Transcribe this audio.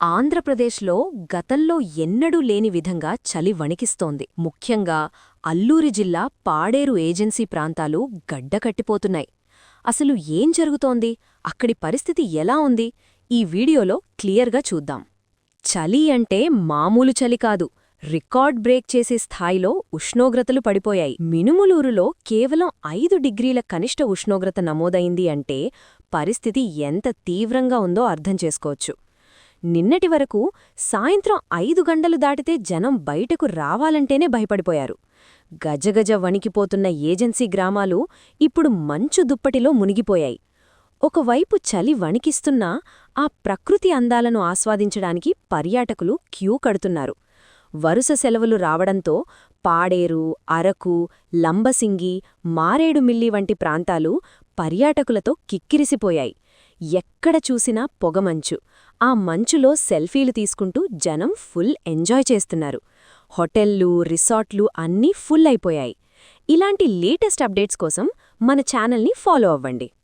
ఆంధ్రప్రదేశ్లో గతంలో ఎన్నడూ లేని విధంగా చలి వణికిస్తోంది. ముఖ్యంగా అల్లూరి జిల్లా పాడేరు ఏజెన్సీ ప్రాంతాలు గడ్డకట్టిపోతున్నాయి. అసలు ఏం జరుగుతోంది? అక్కడి పరిస్థితి ఎలా ఉంది? ఈ వీడియోలో క్లియర్గా చూద్దాం. చలి అంటే మామూలు చలి కాదు, రికార్డ్ బ్రేక్ చేసే స్థాయిలో ఉష్ణోగ్రతలు పడిపోయాయి. మినుములూరులో కేవలం 5 డిగ్రీల కనిష్ట ఉష్ణోగ్రత నమోదైంది అంటే పరిస్థితి ఎంత తీవ్రంగా ఉందో అర్థం చేసుకోవచ్చు. నిన్నటి వరకు సాయంత్రం 5 గంటలు దాటితే జనం బయటకు రావాలంటేనే భయపడిపోయారు. గజగజ వణికిపోతున్న ఏజెన్సీ గ్రామాలు ఇప్పుడు మంచు దుప్పటిలో మునిగిపోయాయి. ఒకవైపు చలి వణికిస్తున్నా ఆ ప్రకృతి అందాలను ఆస్వాదించడానికి పర్యాటకులు క్యూ కడుతున్నారు. వరుస సెలవులు రావడంతో పాడేరు, అరకు, లంబసింగి, మారేడుమిల్లి వంటి ప్రాంతాలు పర్యాటకులతో కిక్కిరిసిపోయాయి. ఎక్కడ చూసినా పొగమంచు. ఆ మంచులో సెల్ఫీలు తీసుకుంటూ జనం ఫుల్ ఎంజాయ్ చేస్తున్నారు. హోటళ్లు, రిసార్ట్లు అన్నీ ఫుల్ అయిపోయాయి. ఇలాంటి లేటెస్ట్ అప్డేట్స్ కోసం మన ఛానల్ని ఫాలో అవ్వండి.